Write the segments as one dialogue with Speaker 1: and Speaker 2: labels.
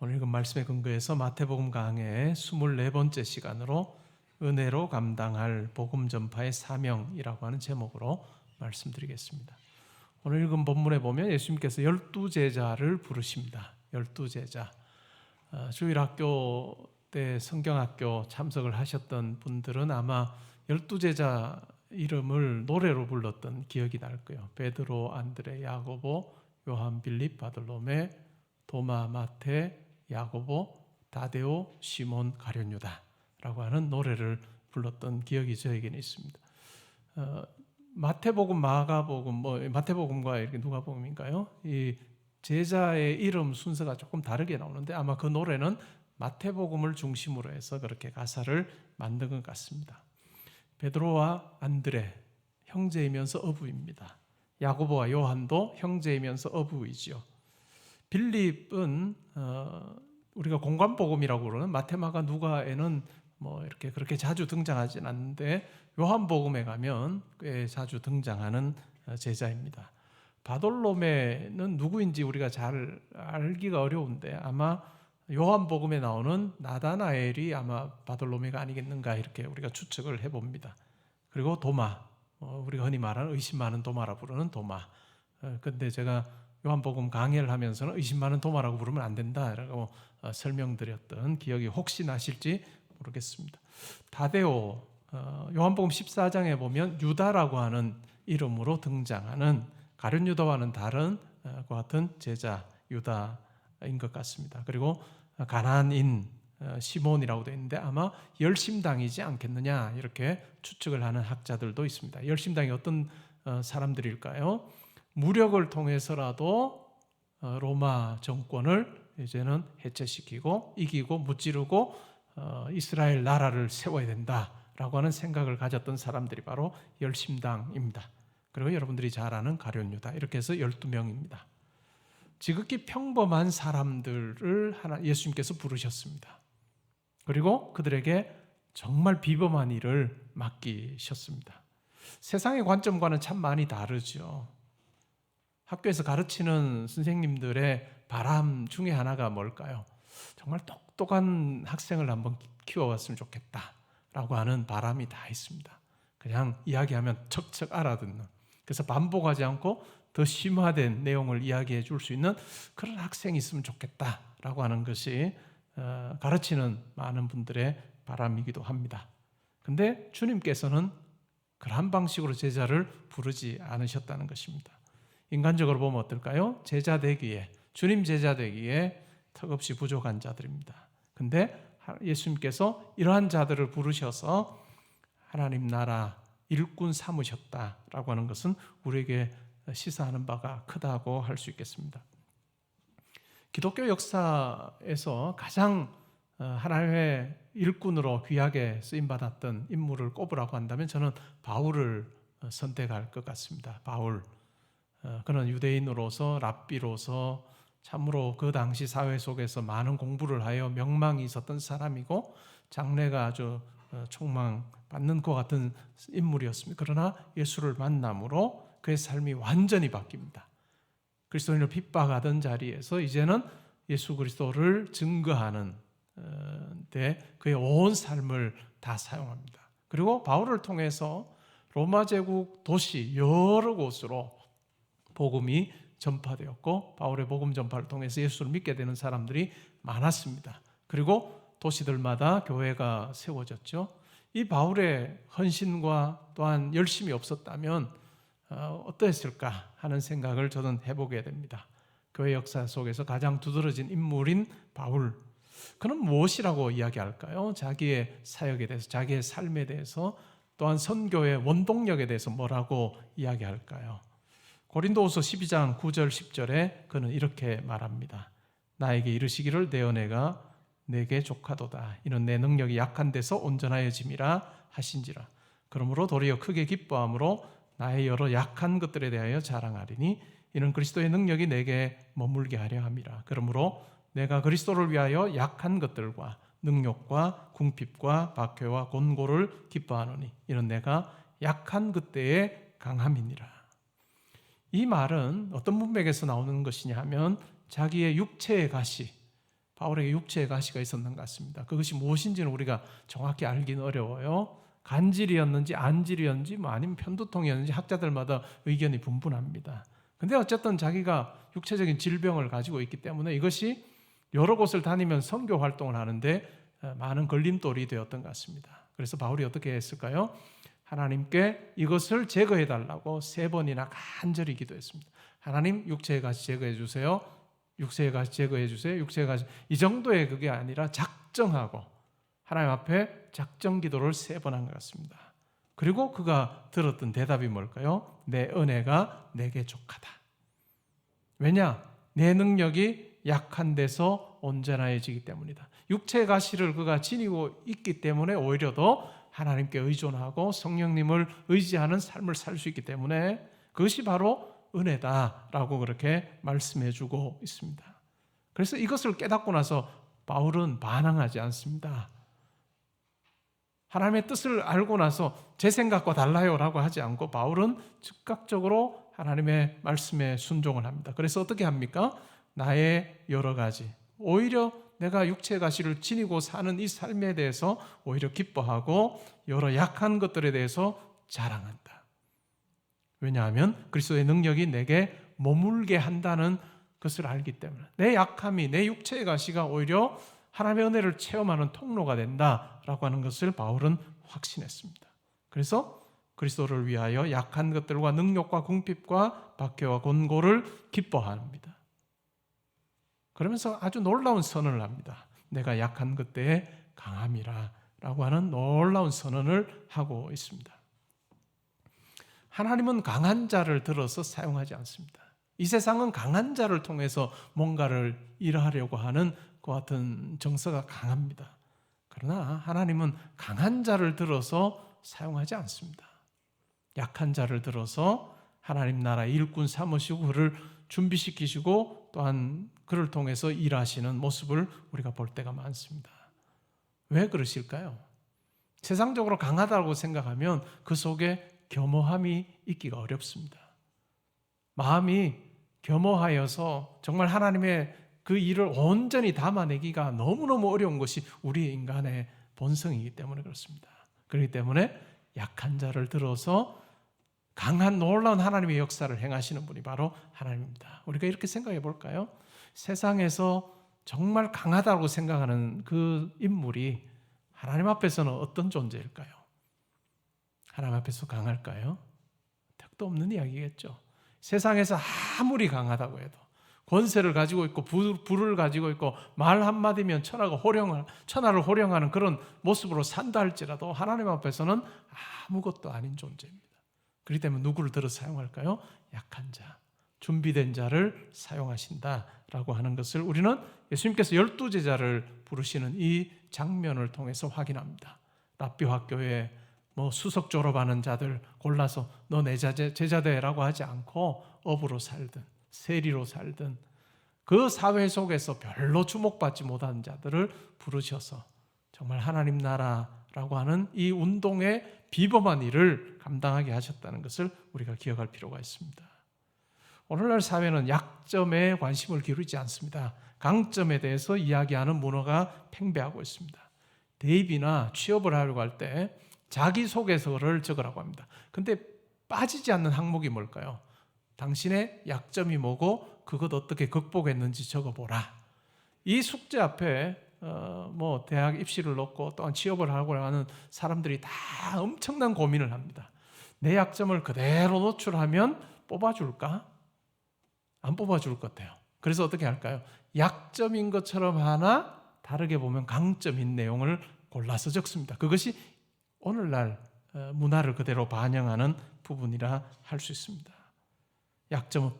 Speaker 1: 오늘 읽은 말씀에 근거해서 마태복음 강해의 24번째 시간으로 은혜로 감당할 복음 전파의 사명이라고 하는 제목으로 말씀드리겠습니다. 오늘 읽은 본문에 보면 예수님께서 12제자를 부르십니다. 12제자. 주일학교 때 성경학교 참석을 하셨던 분들은 아마 12제자 이름을 노래로 불렀던 기억이 날 거예요. 베드로, 안드레, 야고보, 요한, 빌립, 바돌로메, 도마, 마테, 야고보, 다데오, 시몬, 가룟 유다라고 하는 노래를 불렀던 기억이 저에게는 있습니다. 마태복음, 마가복음, 마태복음과 이렇게 누가복음인가요? 이 제자의 이름 순서가 조금 다르게 나오는데 아마 그 노래는 마태복음을 중심으로 해서 그렇게 가사를 만든 것 같습니다. 베드로와 안드레, 형제이면서 어부입니다. 야고보와 요한도 형제이면서 어부이지요. 빌립은 우리가 공관복음이라고 그러는 마태, 마가, 누가에는 이렇게 그렇게 자주 등장하진 않는데 요한복음에 가면 꽤 자주 등장하는 제자입니다. 바돌로메는 누구인지 우리가 잘 알기가 어려운데 아마 요한복음에 나오는 나다나엘이 아마 바돌로메가 아니겠는가 이렇게 우리가 추측을 해봅니다. 그리고 도마, 우리가 흔히 말하는 의심 많은 도마라 부르는 도마. 근데 제가 요한복음 강해를 하면서는 의심 많은 도마라고 부르면 안 된다라고 설명드렸던 기억이 혹시 나실지 모르겠습니다. 다데오, 요한복음 14장에 보면 유다라고 하는 이름으로 등장하는 가룟 유다와는 다른 그 같은 제자 유다인 것 같습니다. 그리고 가나안인 시몬이라고 되어 있는데 아마 열심당이지 않겠느냐 이렇게 추측을 하는 학자들도 있습니다. 열심당이 어떤 사람들일까요? 무력을 통해서라도 로마 정권을 이제는 해체시키고 이기고 무찌르고 이스라엘 나라를 세워야 된다라고 하는 생각을 가졌던 사람들이 바로 열심당입니다. 그리고 여러분들이 잘 아는 가룟 유다 이렇게 해서 12명입니다. 지극히 평범한 사람들을 예수님께서 부르셨습니다. 그리고 그들에게 정말 비범한 일을 맡기셨습니다. 세상의 관점과는 참 많이 다르죠. 학교에서 가르치는 선생님들의 바람 중에 하나가 뭘까요? 정말 똑똑한 학생을 한번 키워봤으면 좋겠다라고 하는 바람이 다 있습니다. 그냥 이야기하면 척척 알아듣는, 그래서 반복하지 않고 더 심화된 내용을 이야기해 줄 수 있는 그런 학생이 있으면 좋겠다라고 하는 것이 가르치는 많은 분들의 바람이기도 합니다. 근데 주님께서는 그러한 방식으로 제자를 부르지 않으셨다는 것입니다. 인간적으로 보면 어떨까요? 제자 되기에, 주님 제자 되기에 턱없이 부족한 자들입니다. 근데 예수님께서 이러한 자들을 부르셔서 하나님 나라 일꾼 삼으셨다라고 하는 것은 우리에게 시사하는 바가 크다고 할 수 있겠습니다. 기독교 역사에서 가장 하나님의 일꾼으로 귀하게 쓰임받았던 인물을 꼽으라고 한다면 저는 바울을 선택할 것 같습니다. 바울. 그는 유대인으로서 랍비로서 참으로 그 당시 사회 속에서 많은 공부를 하여 명망이 있었던 사람이고 장래가 아주 촉망받는 것 같은 인물이었습니다. 그러나 예수를 만남으로 그의 삶이 완전히 바뀝니다. 그리스도인을 핍박하던 자리에서 이제는 예수 그리스도를 증거하는 데 그의 온 삶을 다 사용합니다. 그리고 바울을 통해서 로마 제국 도시 여러 곳으로 복음이 전파되었고 바울의 복음 전파를 통해서 예수를 믿게 되는 사람들이 많았습니다. 그리고 도시들마다 교회가 세워졌죠. 이 바울의 헌신과 또한 열심이 없었다면 어떠했을까 하는 생각을 저는 해보게 됩니다. 교회 역사 속에서 가장 두드러진 인물인 바울, 그는 무엇이라고 이야기할까요? 자기의 사역에 대해서, 자기의 삶에 대해서, 또한 선교의 원동력에 대해서 뭐라고 이야기할까요? 고린도후서 12장 9절 10절에 그는 이렇게 말합니다. 나에게 이르시기를 내 은혜가 내게 족하도다. 이는 내 능력이 약한 데서 온전하여짐이라 하신지라. 그러므로 도리어 크게 기뻐함으로 나의 여러 약한 것들에 대하여 자랑하리니 이는 그리스도의 능력이 내게 머물게 하려 함이라. 그러므로 내가 그리스도를 위하여 약한 것들과 능욕과 궁핍과 박해와 곤고를 기뻐하노니 이는 내가 약한 그때의 강함이니라. 이 말은 어떤 문맥에서 나오는 것이냐 하면 자기의 육체의 가시, 바울에게 육체의 가시가 있었는 것 같습니다. 그것이 무엇인지는 우리가 정확히 알기는 어려워요. 간질이었는지 안질이었는지 아니면 편두통이었는지 학자들마다 의견이 분분합니다. 근데 어쨌든 자기가 육체적인 질병을 가지고 있기 때문에 이것이 여러 곳을 다니면 선교 활동을 하는데 많은 걸림돌이 되었던 것 같습니다. 그래서 바울이 어떻게 했을까요? 하나님께 이것을 제거해 달라고 3번이나 간절히 기도했습니다. 하나님, 육체의 가시 제거해 주세요. 육체의 가시 제거해 주세요. 육체의 가시. 이 정도의 그게 아니라 작정하고 하나님 앞에 작정 기도를 3번 한 것 같습니다. 그리고 그가 들었던 대답이 뭘까요? 내 은혜가 내게 족하다. 왜냐? 내 능력이 약한 데서 온전해지기 때문이다. 육체의 가시를 그가 지니고 있기 때문에 오히려 더 하나님께 의존하고 성령님을 의지하는 삶을 살 수 있기 때문에 그것이 바로 은혜다라고 그렇게 말씀해 주고 있습니다. 그래서 이것을 깨닫고 나서 바울은 반항하지 않습니다. 하나님의 뜻을 알고 나서 제 생각과 달라요라고 하지 않고 바울은 즉각적으로 하나님의 말씀에 순종을 합니다. 그래서 어떻게 합니까? 나의 여러 가지, 오히려 내가 육체의 가시를 지니고 사는 이 삶에 대해서 오히려 기뻐하고 여러 약한 것들에 대해서 자랑한다. 왜냐하면 그리스도의 능력이 내게 머물게 한다는 것을 알기 때문에 내 약함이, 내 육체의 가시가 오히려 하나님의 은혜를 체험하는 통로가 된다라고 하는 것을 바울은 확신했습니다. 그래서 그리스도를 위하여 약한 것들과 능력과 궁핍과 박해와 권고를 기뻐합니다. 그러면서 아주 놀라운 선언을 합니다. 내가 약한 그때의 강함이라 라고 하는 놀라운 선언을 하고 있습니다. 하나님은 강한 자를 들어서 사용하지 않습니다. 이 세상은 강한 자를 통해서 뭔가를 일하려고 하는 그 같은 정서가 강합니다. 그러나 하나님은 강한 자를 들어서 사용하지 않습니다. 약한 자를 들어서 하나님 나라 일꾼 삼으시고 그를 준비시키시고 또한 그를 통해서 일하시는 모습을 우리가 볼 때가 많습니다. 왜 그러실까요? 세상적으로 강하다고 생각하면 그 속에 겸허함이 있기가 어렵습니다. 마음이 겸허하여서 정말 하나님의 그 일을 온전히 담아내기가 너무너무 어려운 것이 우리 인간의 본성이기 때문에 그렇습니다. 그렇기 때문에 약한 자를 들어서 강한 놀라운 하나님의 역사를 행하시는 분이 바로 하나님입니다. 우리가 이렇게 생각해 볼까요? 세상에서 정말 강하다고 생각하는 그 인물이 하나님 앞에서는 어떤 존재일까요? 하나님 앞에서 강할까요? 택도 없는 이야기겠죠. 세상에서 아무리 강하다고 해도 권세를 가지고 있고 부를 가지고 있고 말 한마디면 천하를 호령하는 그런 모습으로 산다 할지라도 하나님 앞에서는 아무것도 아닌 존재입니다. 그렇기 때문에 누구를 들어 사용할까요? 약한 자, 준비된 자를 사용하신다라고 하는 것을 우리는 예수님께서 12제자를 부르시는 이 장면을 통해서 확인합니다. 랍비 학교에 수석 졸업하는 자들 골라서 너 내 제자되라고 하지 않고 업으로 살든 세리로 살든 그 사회 속에서 별로 주목받지 못하는 자들을 부르셔서 정말 하나님 나라라고 하는 이 운동의 비범한 일을 감당하게 하셨다는 것을 우리가 기억할 필요가 있습니다. 오늘날 사회는 약점에 관심을 기울이지 않습니다. 강점에 대해서 이야기하는 문화가 팽배하고 있습니다. 대입이나 취업을 하려고 할 때 자기소개서를 적으라고 합니다. 근데 빠지지 않는 항목이 뭘까요? 당신의 약점이 뭐고 그것 어떻게 극복했는지 적어보라. 이 숙제 앞에 대학 입시를 놓고 또한 취업을 하고 하는 사람들이 다 엄청난 고민을 합니다. 내 약점을 그대로 노출하면 뽑아줄까? 안 뽑아줄 것 같아요. 그래서 어떻게 할까요? 약점인 것처럼 하나 다르게 보면 강점인 내용을 골라서 적습니다. 그것이 오늘날 문화를 그대로 반영하는 부분이라 할 수 있습니다. 약점을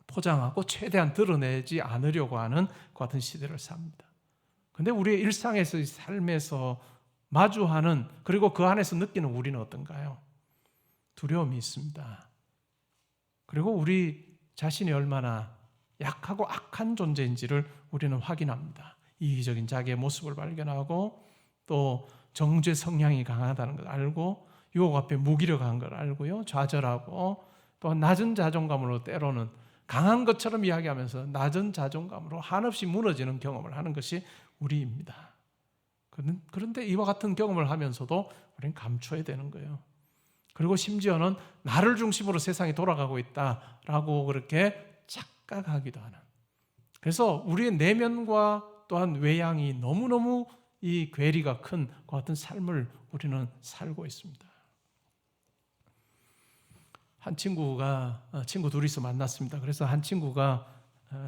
Speaker 1: 포장하고 최대한 드러내지 않으려고 하는 그 같은 시대를 삽니다. 그런데 우리의 일상에서 삶에서 마주하는 그리고 그 안에서 느끼는 우리는 어떤가요? 두려움이 있습니다. 그리고 우리 자신이 얼마나 약하고 악한 존재인지를 우리는 확인합니다. 이기적인 자기의 모습을 발견하고 또 정죄 성향이 강하다는 걸 알고 유혹 앞에 무기력한 걸 알고요. 좌절하고 또 낮은 자존감으로 때로는 강한 것처럼 이야기하면서 낮은 자존감으로 한없이 무너지는 경험을 하는 것이 우리입니다. 그런데 이와 같은 경험을 하면서도 우리는 감춰야 되는 거예요. 그리고 심지어는 나를 중심으로 세상이 돌아가고 있다라고 그렇게 착각하기도 하는. 그래서 우리의 내면과 또한 외양이 너무너무 이 괴리가 큰 그 같은 삶을 우리는 살고 있습니다. 한 친구 둘이서 만났습니다. 그래서 한 친구가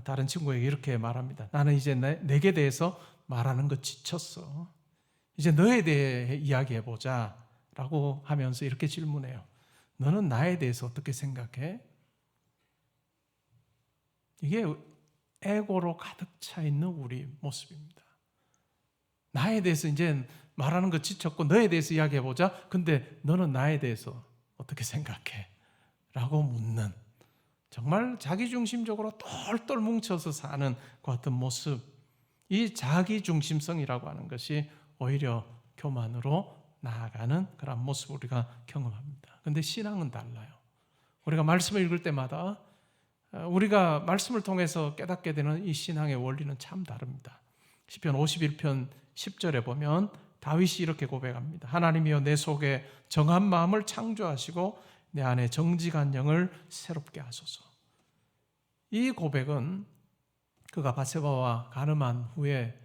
Speaker 1: 다른 친구에게 이렇게 말합니다. 나는 이제 내게 대해서 말하는 거 지쳤어. 이제 너에 대해 이야기해보자 라고 하면서 이렇게 질문해요. 너는 나에 대해서 어떻게 생각해? 이게 에고로 가득 차 있는 우리 모습입니다. 나에 대해서 이제 말하는 거 지쳤고 너에 대해서 이야기해보자. 근데 너는 나에 대해서 어떻게 생각해? 라고 묻는, 정말 자기중심적으로 똘똘 뭉쳐서 사는 그 같은 모습, 이 자기중심성이라고 하는 것이 오히려 교만으로 나아가는 그런 모습을 우리가 경험합니다. 그런데 신앙은 달라요. 우리가 말씀을 읽을 때마다 우리가 말씀을 통해서 깨닫게 되는 이 신앙의 원리는 참 다릅니다. 시편 51편 10절에 보면 다윗이 이렇게 고백합니다. 하나님이여 내 속에 정한 마음을 창조하시고 내 안에 정직한 영을 새롭게 하소서. 이 고백은 그가 바세바와 간음한 후에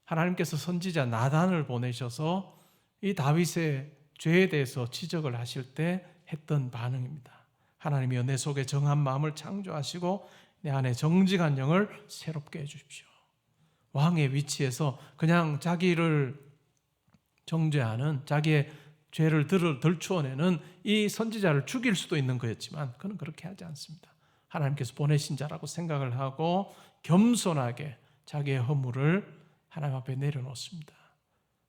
Speaker 1: 하나님께서 선지자 나단을 보내셔서 이 다윗의 죄에 대해서 지적을 하실 때 했던 반응입니다. 하나님이여 내 속에 정한 마음을 창조하시고 내 안에 정직한 영을 새롭게 해주십시오. 왕의 위치에서 그냥 자기를 정죄하는, 자기의 죄를 덜추어내는 이 선지자를 죽일 수도 있는 거였지만 그는 그렇게 하지 않습니다. 하나님께서 보내신 자라고 생각을 하고 겸손하게 자기의 허물을 하나님 앞에 내려놓습니다.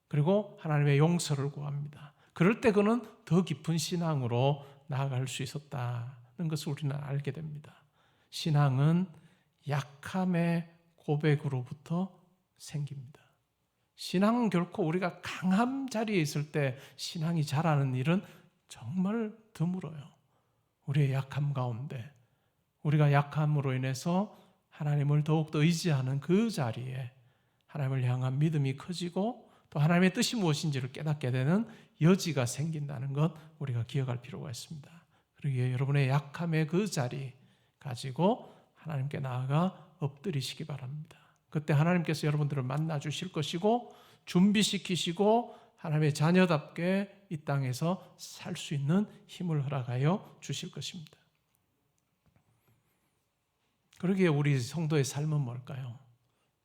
Speaker 1: 그리고 하나님의 용서를 구합니다. 그럴 때 그는 더 깊은 신앙으로 나아갈 수 있었다는 것을 우리는 알게 됩니다. 신앙은 약함의 고백으로부터 생깁니다. 신앙은 결코 우리가 강한 자리에 있을 때 신앙이 자라는 일은 정말 드물어요. 우리의 약함 가운데, 우리가 약함으로 인해서 하나님을 더욱더 의지하는 그 자리에 하나님을 향한 믿음이 커지고 또 하나님의 뜻이 무엇인지를 깨닫게 되는 여지가 생긴다는 것 우리가 기억할 필요가 있습니다. 그러기에 여러분의 약함의 그 자리 가지고 하나님께 나아가 엎드리시기 바랍니다. 그때 하나님께서 여러분들을 만나 주실 것이고 준비시키시고 하나님의 자녀답게 이 땅에서 살 수 있는 힘을 허락하여 주실 것입니다. 그러기에 우리 성도의 삶은 뭘까요?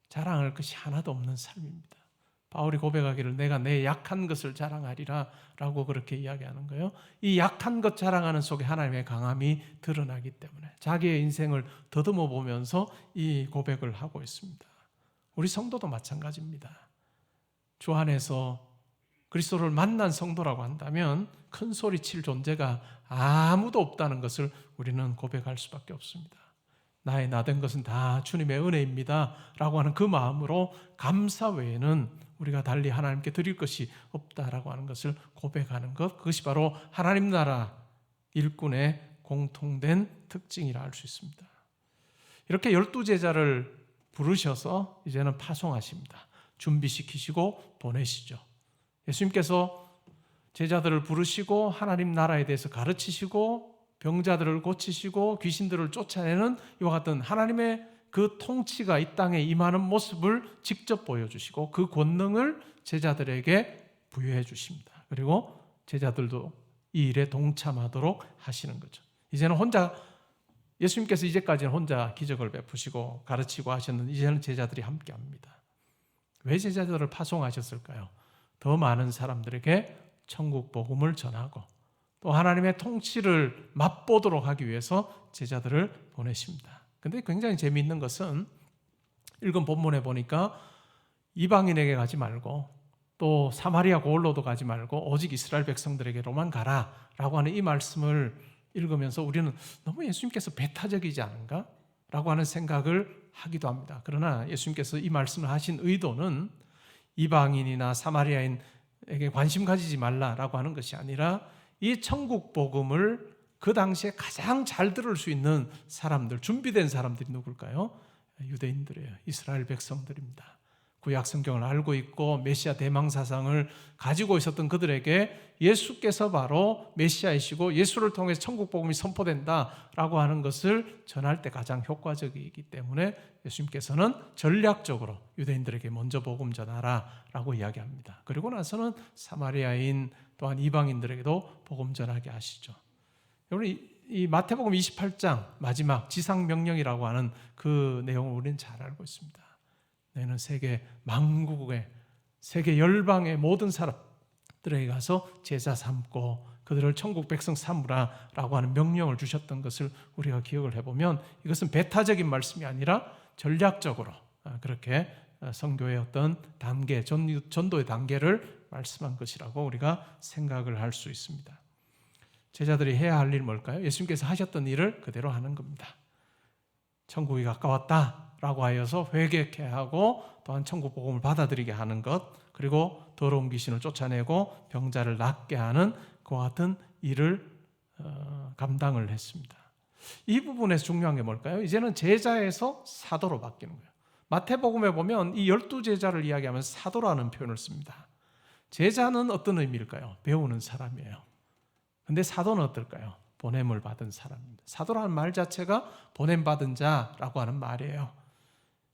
Speaker 1: 자랑할 것이 하나도 없는 삶입니다. 바울이 고백하기를 내가 내 약한 것을 자랑하리라 라고 그렇게 이야기하는 거예요. 이 약한 것 자랑하는 속에 하나님의 강함이 드러나기 때문에 자기의 인생을 더듬어 보면서 이 고백을 하고 있습니다. 우리 성도도 마찬가지입니다. 주 안에서 그리스도를 만난 성도라고 한다면 큰 소리 칠 존재가 아무도 없다는 것을 우리는 고백할 수밖에 없습니다. 나의 나된 것은 다 주님의 은혜입니다 라고 하는 그 마음으로 감사 외에는 우리가 달리 하나님께 드릴 것이 없다라고 하는 것을 고백하는 것, 그것이 바로 하나님 나라 일꾼의 공통된 특징이라 할 수 있습니다. 이렇게 12제자를 부르셔서 이제는 파송하십니다. 준비시키시고 보내시죠. 예수님께서 제자들을 부르시고 하나님 나라에 대해서 가르치시고 병자들을 고치시고 귀신들을 쫓아내는 이와 같은 하나님의 그 통치가 이 땅에 임하는 모습을 직접 보여주시고 그 권능을 제자들에게 부여해 주십니다. 그리고 제자들도 이 일에 동참하도록 하시는 거죠. 이제는 예수님께서 이제까지는 혼자 기적을 베푸시고 가르치고 하셨는데 이제는 제자들이 함께 합니다. 왜 제자들을 파송하셨을까요? 더 많은 사람들에게 천국 복음을 전하고 또 하나님의 통치를 맛보도록 하기 위해서 제자들을 보내십니다. 근데 굉장히 재미있는 것은 읽은 본문에 보니까 이방인에게 가지 말고 또 사마리아 고을로도 가지 말고 오직 이스라엘 백성들에게로만 가라 라고 하는 이 말씀을 읽으면서 우리는 너무 예수님께서 배타적이지 않은가? 라고 하는 생각을 하기도 합니다. 그러나 예수님께서 이 말씀을 하신 의도는 이방인이나 사마리아인에게 관심 가지지 말라라고 하는 것이 아니라 이 천국 복음을 그 당시에 가장 잘 들을 수 있는 사람들, 준비된 사람들이 누굴까요? 유대인들이에요. 이스라엘 백성들입니다. 구약 성경을 알고 있고 메시아 대망 사상을 가지고 있었던 그들에게 예수께서 바로 메시아이시고 예수를 통해서 천국 복음이 선포된다라고 하는 것을 전할 때 가장 효과적이기 때문에 예수님께서는 전략적으로 유대인들에게 먼저 복음 전하라라고 이야기합니다. 그리고 나서는 사마리아인 또한 이방인들에게도 복음 전하게 하시죠. 여러분, 이 마태복음 28장 마지막 지상명령이라고 하는 그 내용을 우리는 잘 알고 있습니다. 너희는 세계 만국의 세계 열방의 모든 사람들에게 가서 제자 삼고 그들을 천국 백성 삼으라라고 하는 명령을 주셨던 것을 우리가 기억을 해보면 이것은 배타적인 말씀이 아니라 전략적으로 그렇게 선교의 어떤 단계, 전도의 단계를 말씀한 것이라고 우리가 생각을 할 수 있습니다. 제자들이 해야 할 일 뭘까요? 예수님께서 하셨던 일을 그대로 하는 겁니다. 천국이 가까웠다라고 하여서 회개케 하고 또한 천국 복음을 받아들이게 하는 것, 그리고 더러운 귀신을 쫓아내고 병자를 낫게 하는 그와 같은 일을 감당을 했습니다. 이 부분에서 중요한 게 뭘까요? 이제는 제자에서 사도로 바뀌는 거예요. 마태복음에 보면 이 12제자를 이야기하면서 사도라는 표현을 씁니다. 제자는 어떤 의미일까요? 배우는 사람이에요. 근데 사도는 어떨까요? 보냄을 받은 사람입니다. 사도라는 말 자체가 보냄받은 자라고 하는 말이에요.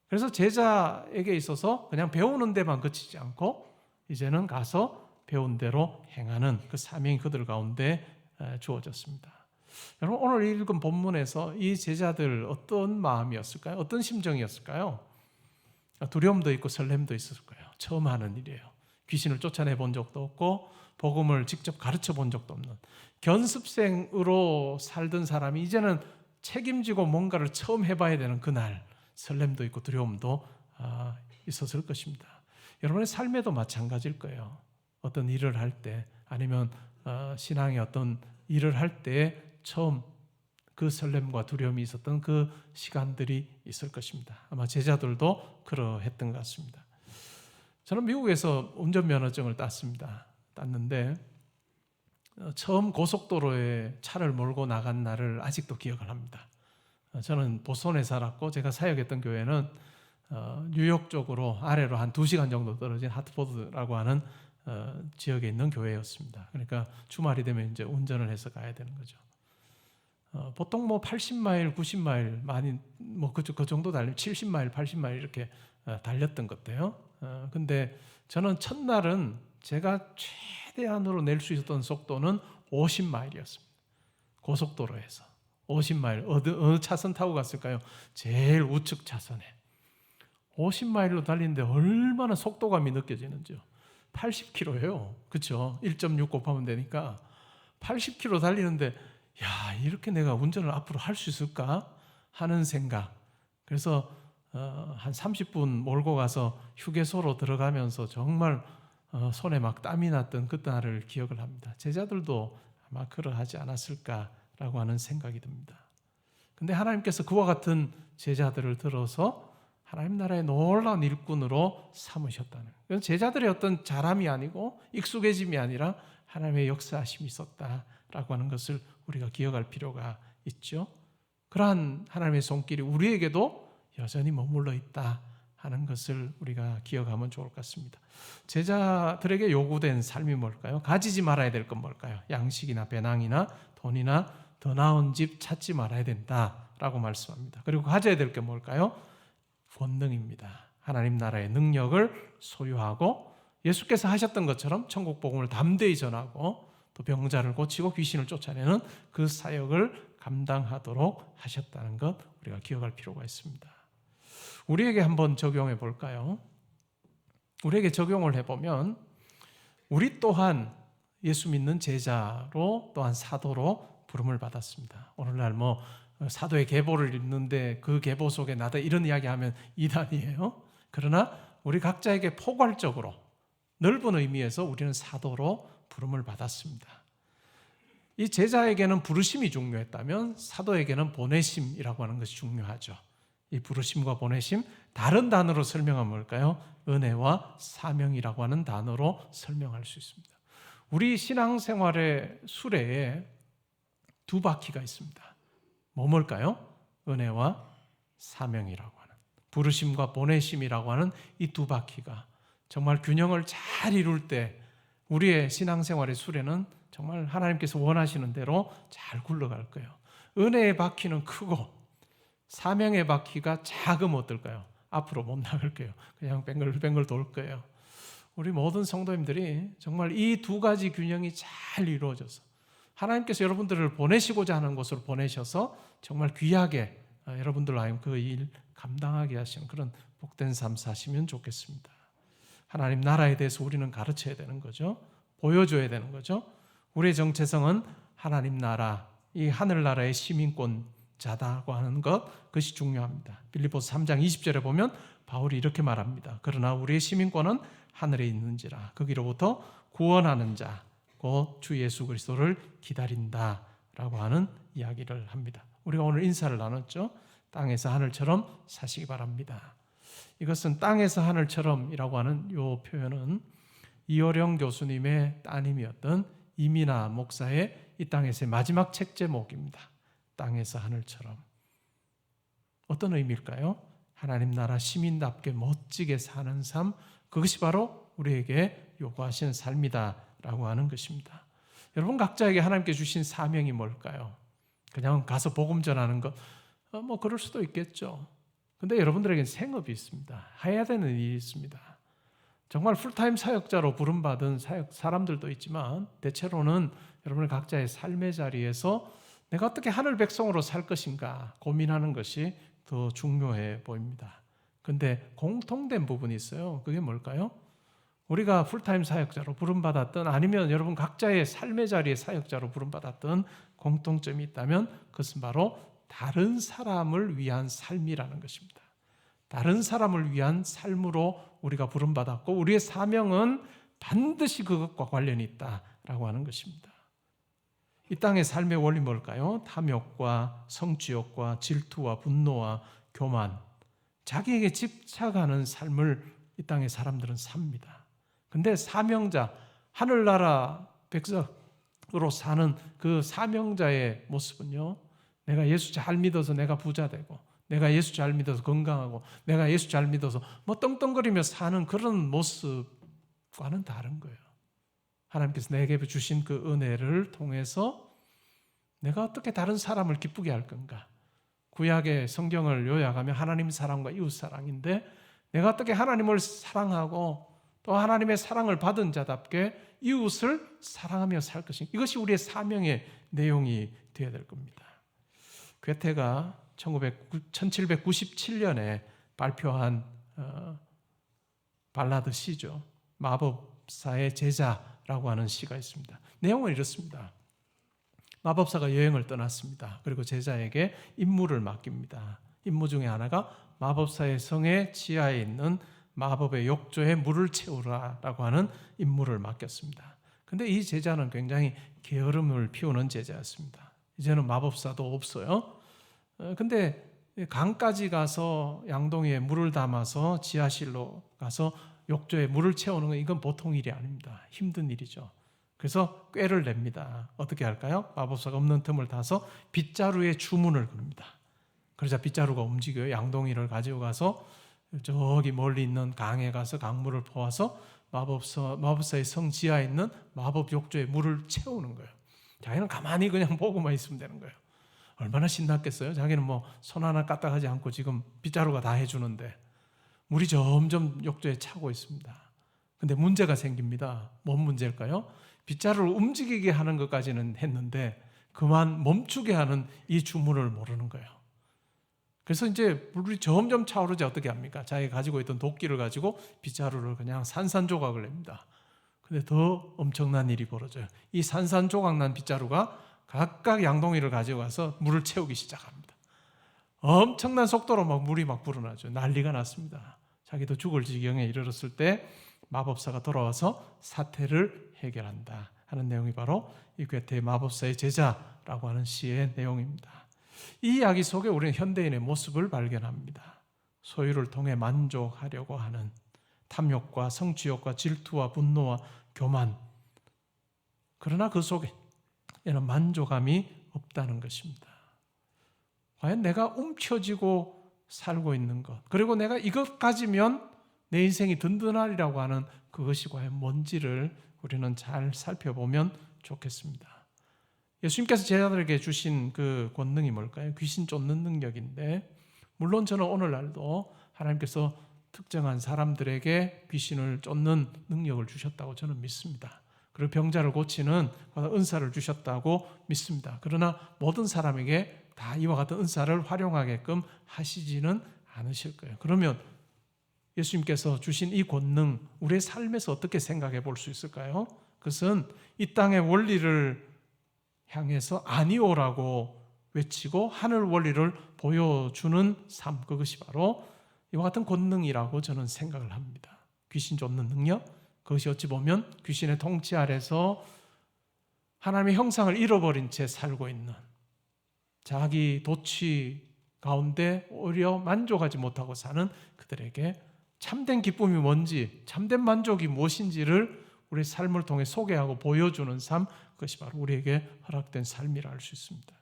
Speaker 1: 그래서 제자에게 있어서 그냥 배우는 데만 그치지 않고 이제는 가서 배운 대로 행하는 그 사명이 그들 가운데 주어졌습니다. 여러분, 오늘 읽은 본문에서 이 제자들 어떤 마음이었을까요? 어떤 심정이었을까요? 두려움도 있고 설렘도 있었을 거예요. 처음 하는 일이에요. 귀신을 쫓아내 본 적도 없고 복음을 직접 가르쳐 본 적도 없는 견습생으로 살던 사람이 이제는 책임지고 뭔가를 처음 해봐야 되는 그날 설렘도 있고 두려움도 있었을 것입니다. 여러분의 삶에도 마찬가지일 거예요. 어떤 일을 할 때 아니면 신앙의 어떤 일을 할 때 처음 그 설렘과 두려움이 있었던 그 시간들이 있을 것입니다. 아마 제자들도 그러했던 것 같습니다. 저는 미국에서 운전면허증을 땄는데 처음 고속도로에 차를 몰고 나간 날을 아직도 기억을 합니다. 저는 보스턴에 살았고 제가 사역했던 교회는 뉴욕 쪽으로 아래로 한 2시간 정도 떨어진 하트포드라고 하는 지역에 있는 교회였습니다. 그러니까 주말이 되면 이제 운전을 해서 가야 되는 거죠. 보통 80마일, 90마일 많이 그 정도 달리면 70마일, 80마일 이렇게 달렸던 것 같아요. 근데 저는 첫날은 제가 최대한으로 낼 수 있었던 속도는 50마일이었습니다. 고속도로에서 50마일 어느 차선 타고 갔을까요? 제일 우측 차선에 50마일로 달리는데 얼마나 속도감이 느껴지는지요. 80km예요. 그렇죠? 1.6 곱하면 되니까 80km 달리는데 야, 이렇게 내가 운전을 앞으로 할 수 있을까 하는 생각. 그래서 한 30분 몰고 가서 휴게소로 들어가면서 정말 손에 막 땀이 났던 그날을 기억을 합니다. 제자들도 아마 그러하지 않았을까라고 하는 생각이 듭니다. 근데 하나님께서 그와 같은 제자들을 들어서 하나님 나라의 놀라운 일꾼으로 삼으셨다는, 그건 제자들의 어떤 자람이 아니고 익숙해짐이 아니라 하나님의 역사하심이 있었다라고 하는 것을 우리가 기억할 필요가 있죠. 그러한 하나님의 손길이 우리에게도 여전히 머물러 있다 하는 것을 우리가 기억하면 좋을 것 같습니다. 제자들에게 요구된 삶이 뭘까요? 가지지 말아야 될 건 뭘까요? 양식이나 배낭이나 돈이나 더 나은 집 찾지 말아야 된다라고 말씀합니다. 그리고 가져야 될 게 뭘까요? 권능입니다. 하나님 나라의 능력을 소유하고 예수께서 하셨던 것처럼 천국 복음을 담대히 전하고 또 병자를 고치고 귀신을 쫓아내는 그 사역을 감당하도록 하셨다는 것 우리가 기억할 필요가 있습니다. 우리에게 한번 적용해 볼까요? 우리에게 적용을 해보면 우리 또한 예수 믿는 제자로 또한 사도로 부름을 받았습니다. 오늘날 사도의 계보를 읽는데 그 계보 속에 나다 이런 이야기하면 이단이에요. 그러나 우리 각자에게 포괄적으로 넓은 의미에서 우리는 사도로 부름을 받았습니다. 이 제자에게는 부르심이 중요했다면 사도에게는 보내심이라고 하는 것이 중요하죠. 이 부르심과 보내심, 다른 단어로 설명하면 뭘까요? 은혜와 사명이라고 하는 단어로 설명할 수 있습니다. 우리 신앙생활의 수레에 두 바퀴가 있습니다. 뭘까요? 은혜와 사명이라고 하는, 부르심과 보내심이라고 하는 이 두 바퀴가 정말 균형을 잘 이룰 때 우리의 신앙생활의 수레는 정말 하나님께서 원하시는 대로 잘 굴러갈 거예요. 은혜의 바퀴는 크고 사명의 바퀴가 작으면 어떨까요? 앞으로 못 나갈 거예요. 그냥 뱅글뱅글 돌 거예요. 우리 모든 성도님들이 정말 이 두 가지 균형이 잘 이루어져서 하나님께서 여러분들을 보내시고자 하는 곳으로 보내셔서 정말 귀하게 여러분들로 하여금 그 일 감당하게 하시는 그런 복된 삶 사시면 좋겠습니다. 하나님 나라에 대해서 우리는 가르쳐야 되는 거죠. 보여줘야 되는 거죠. 우리의 정체성은 하나님 나라, 이 하늘나라의 시민권자다고 하는 것, 그것이 중요합니다. 빌립보서 3장 20절에 보면 바울이 이렇게 말합니다. 그러나 우리의 시민권은 하늘에 있는지라 거기로부터 구원하는 자, 곧 주 예수 그리스도를 기다린다라고 하는 이야기를 합니다. 우리가 오늘 인사를 나눴죠. 땅에서 하늘처럼 사시기 바랍니다. 이것은 땅에서 하늘처럼이라고 하는 이 표현은 이어령 교수님의 따님이었던 이민아 목사의 이 땅에서의 마지막 책 제목입니다. 땅에서 하늘처럼. 어떤 의미일까요? 하나님 나라 시민답게 멋지게 사는 삶, 그것이 바로 우리에게 요구하시는 삶이다라고 하는 것입니다. 여러분 각자에게 하나님께 주신 사명이 뭘까요? 그냥 가서 복음 전하는 것, 뭐 그럴 수도 있겠죠. 근데 여러분들에게는 생업이 있습니다. 해야 되는 일이 있습니다. 정말 풀타임 사역자로 부름받은 사람들도 있지만 대체로는 여러분의 각자의 삶의 자리에서 내가 어떻게 하늘 백성으로 살 것인가 고민하는 것이 더 중요해 보입니다. 근데 공통된 부분이 있어요. 그게 뭘까요? 우리가 풀타임 사역자로 부름받았던 아니면 여러분 각자의 삶의 자리의 사역자로 부름받았던 공통점이 있다면 그것은 바로 다른 사람을 위한 삶이라는 것입니다. 다른 사람을 위한 삶으로 우리가 부름받았고 우리의 사명은 반드시 그것과 관련이 있다라고 하는 것입니다. 이 땅의 삶의 원리 뭘까요? 탐욕과 성취욕과 질투와 분노와 교만, 자기에게 집착하는 삶을 이 땅의 사람들은 삽니다. 근데 사명자, 하늘나라 백성으로 사는 그 사명자의 모습은요, 내가 예수 잘 믿어서 내가 부자 되고, 내가 예수 잘 믿어서 건강하고, 내가 예수 잘 믿어서 뭐 떵떵거리며 사는 그런 모습과는 다른 거예요. 하나님께서 내게 주신 그 은혜를 통해서 내가 어떻게 다른 사람을 기쁘게 할 건가? 구약의 성경을 요약하면 하나님 사랑과 이웃 사랑인데 내가 어떻게 하나님을 사랑하고 또 하나님의 사랑을 받은 자답게 이웃을 사랑하며 살 것인가? 이것이 우리의 사명의 내용이 되어야 될 겁니다. 괴테가 1797년에 발표한 발라드 시죠. 마법사의 제자라고 하는 시가 있습니다. 내용은 이렇습니다. 마법사가 여행을 떠났습니다. 그리고 제자에게 임무를 맡깁니다. 임무 중에 하나가 마법사의 성의 지하에 있는 마법의 욕조에 물을 채우라라고 하는 임무를 맡겼습니다. 근데 이 제자는 굉장히 게으름을 피우는 제자였습니다. 이제는 마법사도 없어요. 근데 강까지 가서 양동이에 물을 담아서 지하실로 가서 욕조에 물을 채우는 건 이건 보통 일이 아닙니다. 힘든 일이죠. 그래서 꾀를 냅니다. 어떻게 할까요? 마법사가 없는 틈을 타서 빗자루에 주문을 겁니다. 그러자 빗자루가 움직여요. 양동이를 가지고 가서 저기 멀리 있는 강에 가서 강물을 퍼와서 마법사의 성 지하에 있는 마법 욕조에 물을 채우는 거예요. 자기는 가만히 그냥 보고만 있으면 되는 거예요. 얼마나 신났겠어요? 자기는 뭐 손 하나 까딱하지 않고 지금 빗자루가 다 해주는데 물이 점점 욕조에 차고 있습니다. 근데 문제가 생깁니다. 뭔 문제일까요? 빗자루를 움직이게 하는 것까지는 했는데 그만 멈추게 하는 이 주문을 모르는 거예요. 그래서 이제 물이 점점 차오르자 어떻게 합니까? 자기가 가지고 있던 도끼를 가지고 빗자루를 그냥 산산조각을 냅니다. 근데 더 엄청난 일이 벌어져요. 이 산산조각 난 빗자루가 각각 양동이를 가지고 가서 물을 채우기 시작합니다. 엄청난 속도로 막 물이 막 불어나죠. 난리가 났습니다. 자기도 죽을 지경에 이르렀을 때 마법사가 돌아와서 사태를 해결한다 하는 내용이 바로 이 괴테의 마법사의 제자라고 하는 시의 내용입니다. 이 이야기 속에 우리는 현대인의 모습을 발견합니다. 소유를 통해 만족하려고 하는 탐욕과 성취욕과 질투와 분노와 교만. 그러나 그 속에는 만족함이 없다는 것입니다. 과연 내가 움켜쥐고 살고 있는 것, 그리고 내가 이것 가지면 내 인생이 든든하리라고 하는 그것이 과연 뭔지를 우리는 잘 살펴보면 좋겠습니다. 예수님께서 제자들에게 주신 그 권능이 뭘까요? 귀신 쫓는 능력인데, 물론 저는 오늘날도 하나님께서 특정한 사람들에게 귀신을 쫓는 능력을 주셨다고 저는 믿습니다. 그리고 병자를 고치는 은사를 주셨다고 믿습니다. 그러나 모든 사람에게 다 이와 같은 은사를 활용하게끔 하시지는 않으실 거예요. 그러면 예수님께서 주신 이 권능, 우리의 삶에서 어떻게 생각해 볼 수 있을까요? 그것은 이 땅의 원리를 향해서 아니오라고 외치고 하늘 원리를 보여주는 삶, 그것이 바로 이와 같은 권능이라고 저는 생각을 합니다. 귀신 쫓는 능력, 그것이 어찌 보면 귀신의 통치 아래서 하나님의 형상을 잃어버린 채 살고 있는, 자기 도취 가운데 오히려 만족하지 못하고 사는 그들에게 참된 기쁨이 뭔지, 참된 만족이 무엇인지를 우리의 삶을 통해 소개하고 보여주는 삶, 그것이 바로 우리에게 허락된 삶이라 할 수 있습니다.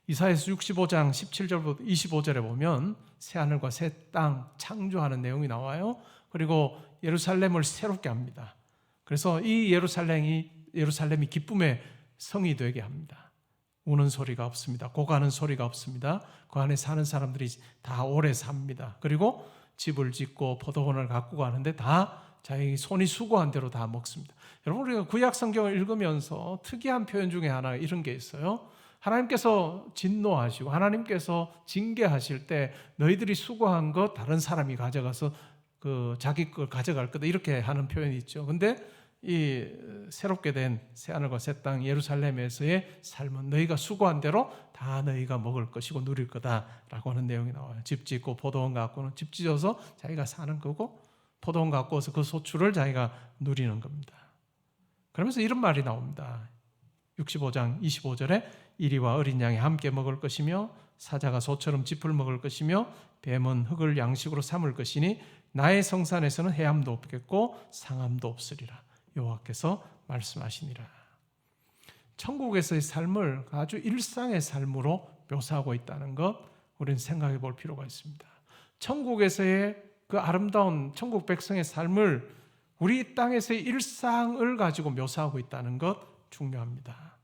Speaker 1: 이사야서 65장 17절부터 25절에 보면 새하늘과 새 땅 창조하는 내용이 나와요. 그리고 예루살렘을 새롭게 합니다. 그래서 이 예루살렘이 기쁨의 성이 되게 합니다. 우는 소리가 없습니다. 고가는 소리가 없습니다. 그 안에 사는 사람들이 다 오래 삽니다. 그리고 집을 짓고 포도원을 가꾸고 하는데 다 자기 손이 수고한 대로 다 먹습니다. 여러분, 우리가 구약 성경을 읽으면서 특이한 표현 중에 하나 이런 게 있어요. 하나님께서 진노하시고 하나님께서 징계하실 때 너희들이 수고한 것 다른 사람이 가져가서 자기 걸 가져갈 거다, 이렇게 하는 표현이 있죠. 근데 이 새롭게 된 새하늘과 새 땅 예루살렘에서의 삶은 너희가 수고한 대로 다 너희가 먹을 것이고 누릴 거다라고 하는 내용이 나와요. 집 짓고 포도원 가꾸는, 집 지어서 자기가 사는 거고 포도원 가꾸어서 그 소출을 자기가 누리는 겁니다. 그러면서 이런 말이 나옵니다. 65장 25절에 이리와 어린 양이 함께 먹을 것이며 사자가 소처럼 짚을 먹을 것이며 뱀은 흙을 양식으로 삼을 것이니 나의 성산에서는 해함도 없겠고 상함도 없으리라. 여호와께서 말씀하시니라. 천국에서의 삶을 아주 일상의 삶으로 묘사하고 있다는 것, 우리는 생각해 볼 필요가 있습니다. 천국에서의 그 아름다운 천국 백성의 삶을 우리 땅에서의 일상을 가지고 묘사하고 있다는 것 중요합니다.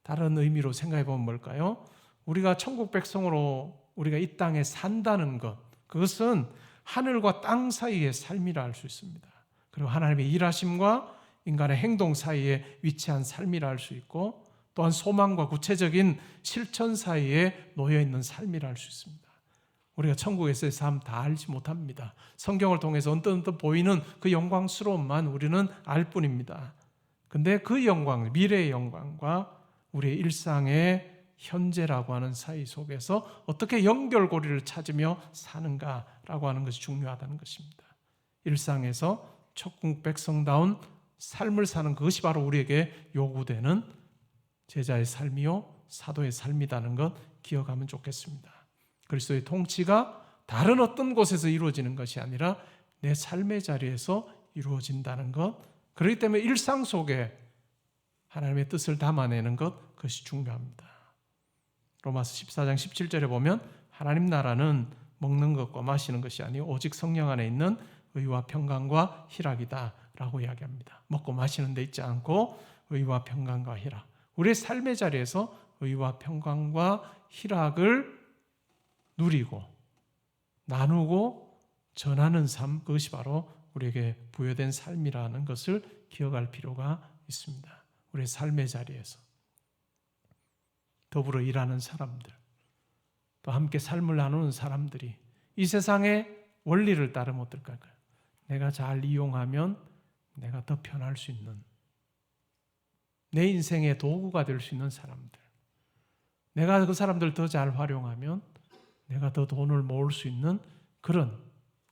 Speaker 1: 다른 의미로 생각해 보면 뭘까요? 우리가 천국 백성으로 우리가 이 땅에 산다는 것, 그것은 하늘과 땅 사이의 삶이라 할 수 있습니다. 그리고 하나님의 일하심과 인간의 행동 사이에 위치한 삶이라 할 수 있고, 또한 소망과 구체적인 실천 사이에 놓여 있는 삶이라 할 수 있습니다. 우리가 천국에서의 삶 다 알지 못합니다. 성경을 통해서 언뜻 보이는 그 영광스러움만 우리는 알 뿐입니다. 근데 그 영광, 미래의 영광과 우리의 일상의 현재라고 하는 사이 속에서 어떻게 연결고리를 찾으며 사는가라고 하는 것이 중요하다는 것입니다. 일상에서 천국 백성다운 삶을 사는 그것이 바로 우리에게 요구되는 제자의 삶이요 사도의 삶이라는 것 기억하면 좋겠습니다. 그리스도의 통치가 다른 어떤 곳에서 이루어지는 것이 아니라 내 삶의 자리에서 이루어진다는 것, 그렇기 때문에 일상 속에 하나님의 뜻을 담아내는 것, 그것이 중요합니다. 로마서 14장 17절에 보면 하나님 나라는 먹는 것과 마시는 것이 아니요 오직 성령 안에 있는 의와 평강과 희락이다 라고 이야기합니다. 먹고 마시는 데 있지 않고 의와 평강과 희락, 우리의 삶의 자리에서 의와 평강과 희락을 누리고 나누고 전하는 삶, 그것이 바로 우리에게 부여된 삶이라는 것을 기억할 필요가 있습니다. 우리의 삶의 자리에서 더불어 일하는 사람들, 또 함께 삶을 나누는 사람들이 이 세상의 원리를 따르면 어떨까요? 내가 잘 이용하면 내가 더 편할 수 있는, 내 인생의 도구가 될 수 있는 사람들, 내가 그 사람들을 더 잘 활용하면 내가 더 돈을 모을 수 있는 그런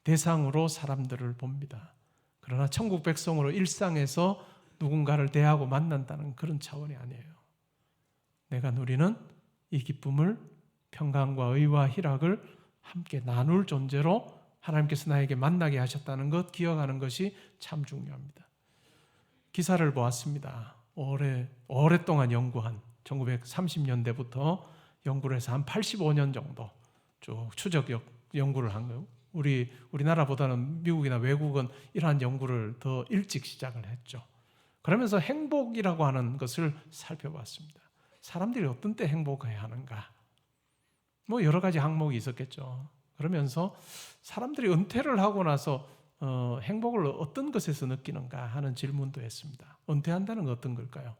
Speaker 1: 대상으로 사람들을 봅니다. 그러나 천국 백성으로 일상에서 누군가를 대하고 만난다는 그런 차원이 아니에요. 내가 누리는 이 기쁨을, 평강과 의와 희락을 함께 나눌 존재로 하나님께서 나에게 만나게 하셨다는 것 기억하는 것이 참 중요합니다. 기사를 보았습니다. 오랫동안 연구한 1930년대부터 연구를 해서 한 85년 정도 쭉 추적 연구를 한 거예요. 우리나라보다는 미국이나 외국은 이러한 연구를 더 일찍 시작을 했죠. 그러면서 행복이라고 하는 것을 살펴봤습니다. 사람들이 어떤 때 행복해야 하는가? 뭐 여러 가지 항목이 있었겠죠. 그러면서 사람들이 은퇴를 하고 나서 행복을 어떤 것에서 느끼는가 하는 질문도 했습니다. 은퇴한다는 건 어떤 걸까요?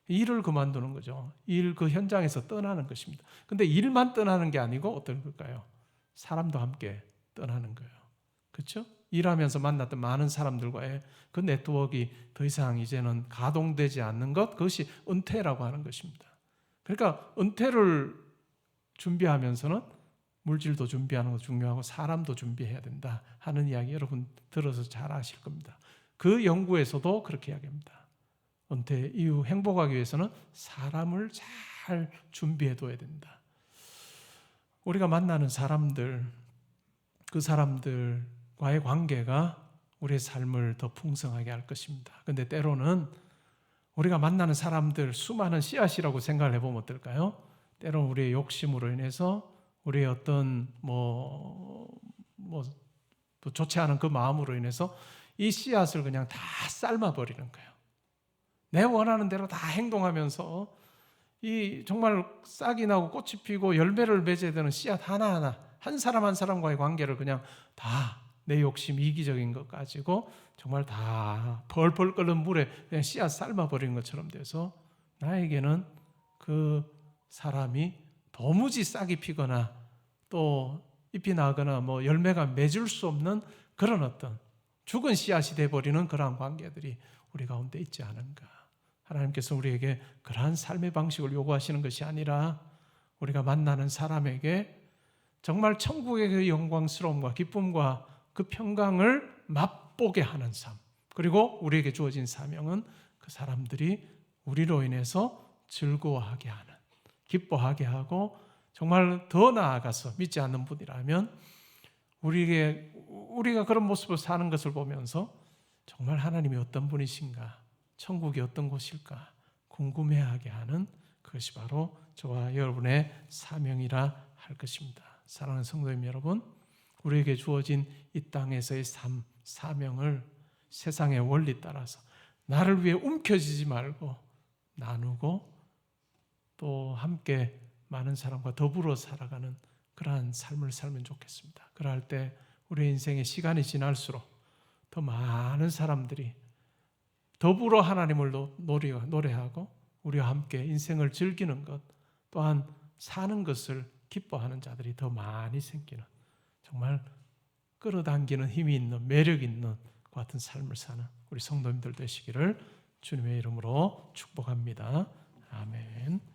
Speaker 1: 일을 그만두는 거죠. 일 그 현장에서 떠나는 것입니다. 근데 일만 떠나는 게 아니고 어떤 걸까요? 사람도 함께 떠나는 거예요. 그렇죠? 일하면서 만났던 많은 사람들과의 그 네트워크가 더 이상 이제는 가동되지 않는 것, 그것이 은퇴라고 하는 것입니다. 그러니까 은퇴를 준비하면서는 물질도 준비하는 것도 중요하고 사람도 준비해야 된다 하는 이야기 여러분 들어서 잘 아실 겁니다. 그 연구에서도 그렇게 이야기합니다. 은퇴 이후 행복하기 위해서는 사람을 잘 준비해 둬야 된다. 우리가 만나는 사람들, 그 사람들과의 관계가 우리의 삶을 더 풍성하게 할 것입니다. 그런데 때로는 우리가 만나는 사람들 수많은 씨앗이라고 생각을 해보면 어떨까요? 때로는 우리의 욕심으로 인해서 우리의 어떤 또 좋지 않은 그 마음으로 인해서 이 씨앗을 그냥 다 삶아버리는 거예요. 내 원하는 대로 다 행동하면서 이 정말 싹이 나고 꽃이 피고 열매를 맺어야 되는 씨앗 하나하나 한 사람 한 사람과의 관계를 그냥 다 내 욕심 이기적인 것 가지고 정말 다 펄펄 끓는 물에 그냥 씨앗 삶아버리는 것처럼 돼서 나에게는 그 사람이 도무지 싹이 피거나 또 잎이 나거나 뭐 열매가 맺을 수 없는 그런 어떤 죽은 씨앗이 돼버리는 그러한 관계들이 우리 가운데 있지 않은가. 하나님께서 우리에게 그러한 삶의 방식을 요구하시는 것이 아니라 우리가 만나는 사람에게 정말 천국의 그 영광스러움과 기쁨과 그 평강을 맛보게 하는 삶, 그리고 우리에게 주어진 사명은 그 사람들이 우리로 인해서 즐거워하게 하는, 기뻐하게 하고 정말 더 나아가서 믿지 않는 분이라면 우리가 그런 모습을 사는 것을 보면서 정말 하나님이 어떤 분이신가, 천국이 어떤 곳일까 궁금해하게 하는 그것이 바로 저와 여러분의 사명이라 할 것입니다. 사랑하는 성도님 여러분, 우리에게 주어진 이 땅에서의 삶, 사명을 세상의 원리 따라서 나를 위해 움켜쥐지 말고 나누고 또 함께 많은 사람과 더불어 살아가는 그러한 삶을 살면 좋겠습니다. 그럴 때 우리 인생의 시간이 지날수록 더 많은 사람들이 더불어 하나님을 노래하고 우리와 함께 인생을 즐기는 것, 또한 사는 것을 기뻐하는 자들이 더 많이 생기는, 정말 끌어당기는 힘이 있는, 매력 있는 그 같은 삶을 사는 우리 성도님들 되시기를 주님의 이름으로 축복합니다. 아멘.